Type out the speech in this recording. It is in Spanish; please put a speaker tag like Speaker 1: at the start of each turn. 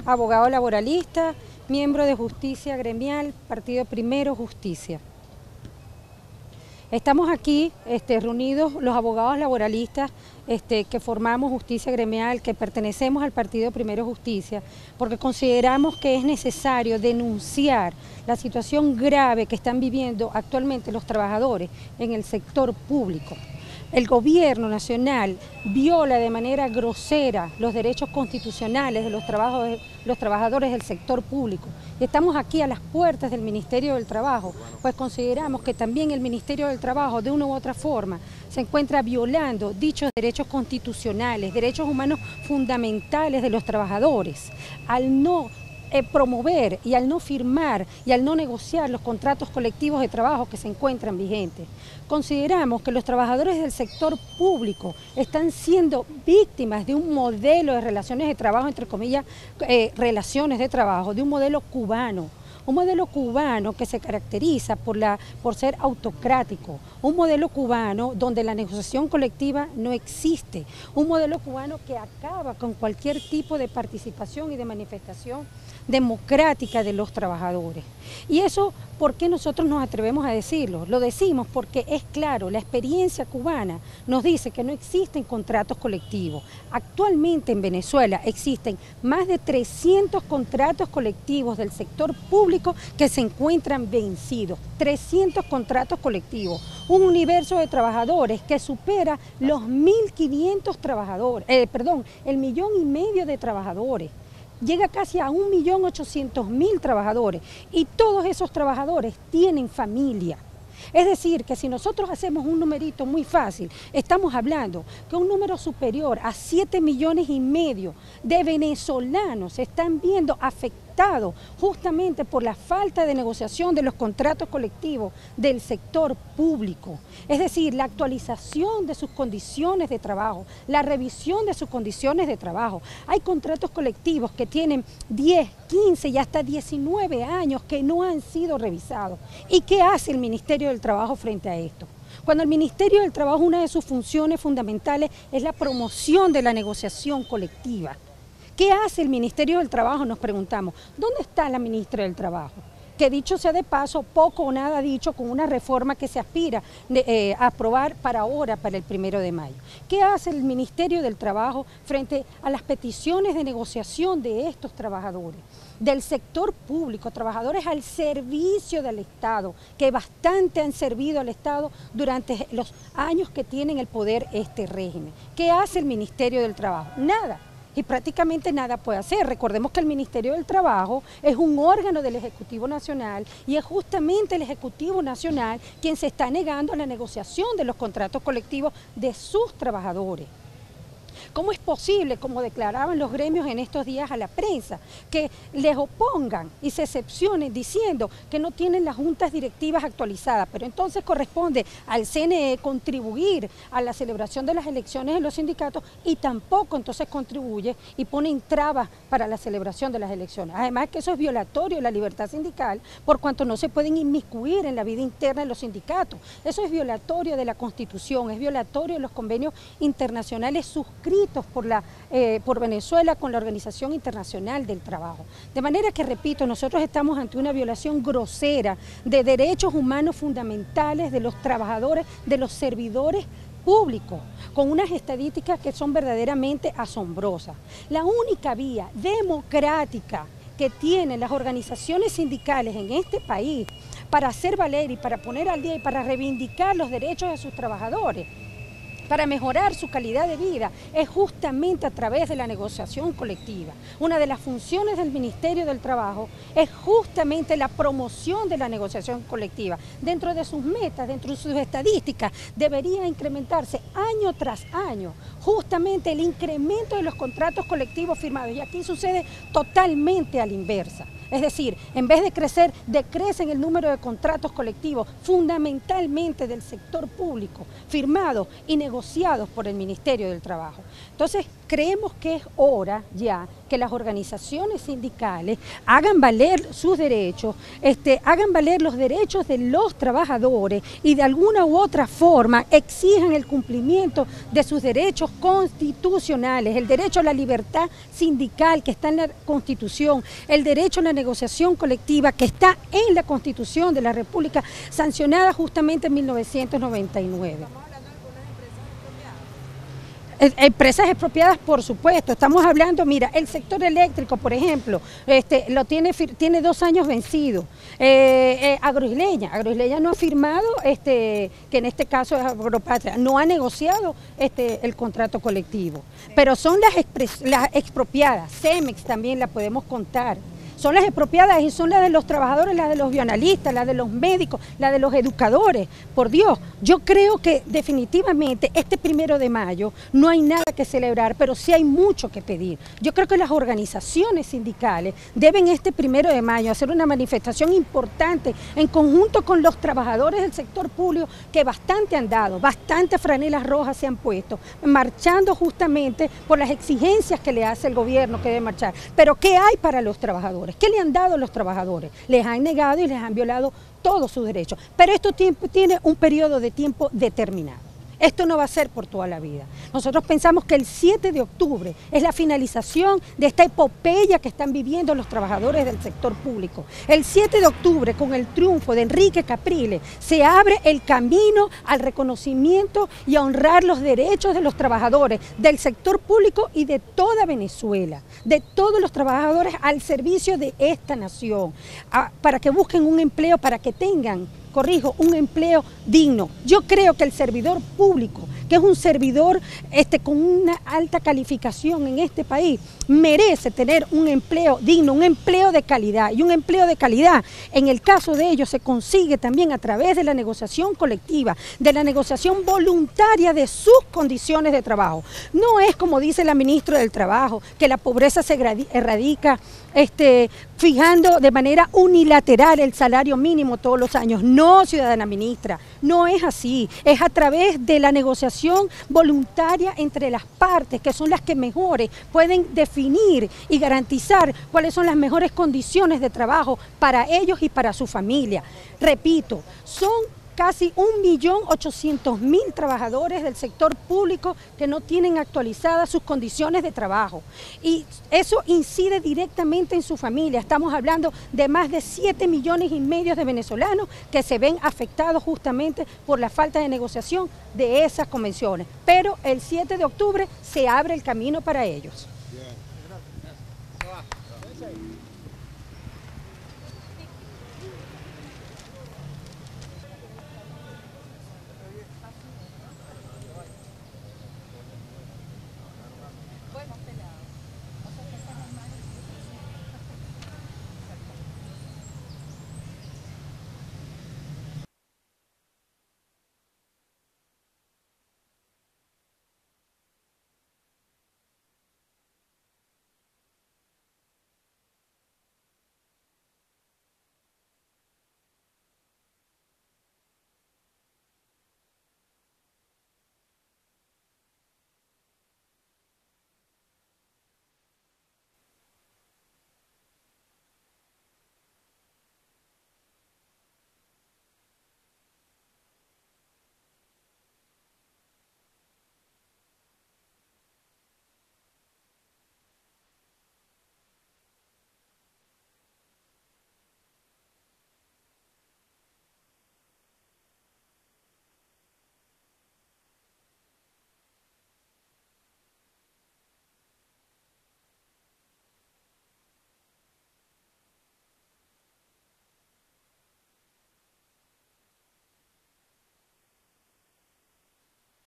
Speaker 1: abogado laboralista, miembro de Justicia Gremial, Partido Primero Justicia. Estamos aquí reunidos los abogados laboralistas que formamos Justicia Gremial, que pertenecemos al Partido Primero Justicia, porque consideramos que es necesario denunciar la situación grave que están viviendo actualmente los trabajadores en el sector público. El gobierno nacional viola de manera grosera los derechos constitucionales de los trabajadores del sector público. Y estamos aquí a las puertas del Ministerio del Trabajo, pues consideramos que también el Ministerio del Trabajo, de una u otra forma, se encuentra violando dichos derechos constitucionales, derechos humanos fundamentales de los trabajadores, al no promover y al no firmar y al no negociar los contratos colectivos de trabajo que se encuentran vigentes. Consideramos que los trabajadores del sector público están siendo víctimas de un modelo de relaciones de trabajo, entre comillas, relaciones de trabajo, de un modelo cubano. Un modelo cubano que se caracteriza por ser autocrático, un modelo cubano donde la negociación colectiva no existe, un modelo cubano que acaba con cualquier tipo de participación y de manifestación democrática de los trabajadores. Y eso, ¿por qué nosotros nos atrevemos a decirlo? Lo decimos porque es claro, la experiencia cubana nos dice que no existen contratos colectivos. Actualmente en Venezuela existen más de 300 contratos colectivos del sector público que se encuentran vencidos. 300 contratos colectivos, un universo de trabajadores que supera los 1.500 trabajadores, el 1,5 millones de trabajadores. Llega casi a 1.800.000 trabajadores y todos esos trabajadores tienen familia. Es decir, que si nosotros hacemos un numerito muy fácil, estamos hablando que un número superior a 7,5 millones de venezolanos se están viendo afectados justamente por la falta de negociación de los contratos colectivos del sector público. Es decir, la actualización de sus condiciones de trabajo, la revisión de sus condiciones de trabajo. Hay contratos colectivos que tienen 10, 15 y hasta 19 años que no han sido revisados. ¿Y qué hace el Ministerio del Trabajo frente a esto? Cuando el Ministerio del Trabajo, una de sus funciones fundamentales es la promoción de la negociación colectiva. ¿Qué hace el Ministerio del Trabajo? Nos preguntamos. ¿Dónde está la ministra del Trabajo? Que dicho sea de paso, poco o nada dicho con una reforma que se aspira a aprobar para ahora, para el 1 de mayo. ¿Qué hace el Ministerio del Trabajo frente a las peticiones de negociación de estos trabajadores? Del sector público, trabajadores al servicio del Estado, que bastante han servido al Estado durante los años que tienen el poder este régimen. ¿Qué hace el Ministerio del Trabajo? Nada. Y prácticamente nada puede hacer. Recordemos que el Ministerio del Trabajo es un órgano del Ejecutivo Nacional y es justamente el Ejecutivo Nacional quien se está negando a la negociación de los contratos colectivos de sus trabajadores. ¿Cómo es posible, como declaraban los gremios en estos días a la prensa, que les opongan y se excepcionen diciendo que no tienen las juntas directivas actualizadas, pero entonces corresponde al CNE contribuir a la celebración de las elecciones en los sindicatos y tampoco entonces contribuye y pone trabas para la celebración de las elecciones? Además que eso es violatorio de la libertad sindical por cuanto no se pueden inmiscuir en la vida interna de los sindicatos. Eso es violatorio de la Constitución, es violatorio de los convenios internacionales suscritos por Venezuela con la Organización Internacional del Trabajo. De manera que, repito, nosotros estamos ante una violación grosera de derechos humanos fundamentales de los trabajadores, de los servidores públicos, con unas estadísticas que son verdaderamente asombrosas. La única vía democrática que tienen las organizaciones sindicales en este país para hacer valer y para poner al día y para reivindicar los derechos de sus trabajadores, para mejorar su calidad de vida, es justamente a través de la negociación colectiva. Una de las funciones del Ministerio del Trabajo es justamente la promoción de la negociación colectiva. Dentro de sus metas, dentro de sus estadísticas, debería incrementarse año tras año justamente el incremento de los contratos colectivos firmados. Y aquí sucede totalmente a la inversa. Es decir, en vez de crecer, decrecen el número de contratos colectivos, fundamentalmente del sector público, firmados y negociados por el Ministerio del Trabajo. Entonces, creemos que es hora ya que las organizaciones sindicales hagan valer sus derechos, hagan valer los derechos de los trabajadores y de alguna u otra forma exijan el cumplimiento de sus derechos constitucionales, el derecho a la libertad sindical que está en la Constitución, el derecho a la negociación colectiva que está en la Constitución de la República, sancionada justamente en 1999. Empresas expropiadas, por supuesto. Estamos hablando, mira, el sector eléctrico, por ejemplo, tiene 2 años vencido. Agroisleña no ha firmado, que en este caso es Agropatria, no ha negociado el contrato colectivo. Pero son las expropiadas. Cemex también la podemos contar. Son las expropiadas y son las de los trabajadores, las de los bioanalistas, las de los médicos, las de los educadores. Por Dios, yo creo que definitivamente este 1 de mayo no hay nada que celebrar, pero sí hay mucho que pedir. Yo creo que las organizaciones sindicales deben este 1 de mayo hacer una manifestación importante en conjunto con los trabajadores del sector público que bastante han dado, bastantes franelas rojas se han puesto, marchando justamente por las exigencias que le hace el gobierno que debe marchar. Pero ¿qué hay para los trabajadores? ¿Qué le han dado a los trabajadores? Les han negado y les han violado todos sus derechos. Pero esto tiene un periodo de tiempo determinado. Esto no va a ser por toda la vida. Nosotros pensamos que el 7 de octubre es la finalización de esta epopeya que están viviendo los trabajadores del sector público. El 7 de octubre, con el triunfo de Enrique Capriles, se abre el camino al reconocimiento y a honrar los derechos de los trabajadores del sector público y de toda Venezuela, de todos los trabajadores al servicio de esta nación, para que busquen un empleo, para que tengan, un empleo digno. Yo creo que el servidor público, que es un servidor con una alta calificación en este país, merece tener un empleo digno, un empleo de calidad. Y un empleo de calidad, en el caso de ellos, se consigue también a través de la negociación colectiva, de la negociación voluntaria de sus condiciones de trabajo. No es como dice la ministra del Trabajo, que la pobreza se erradica fijando de manera unilateral el salario mínimo todos los años. No, ciudadana ministra, no es así. Es a través de la negociación voluntaria entre las partes, que son las que mejores pueden definir y garantizar cuáles son las mejores condiciones de trabajo para ellos y para su familia. Repito, son casi 1.800.000 trabajadores del sector público que no tienen actualizadas sus condiciones de trabajo. Y eso incide directamente en su familia. Estamos hablando de más de 7,5 millones de venezolanos que se ven afectados justamente por la falta de negociación de esas convenciones. Pero el 7 de octubre se abre el camino para ellos.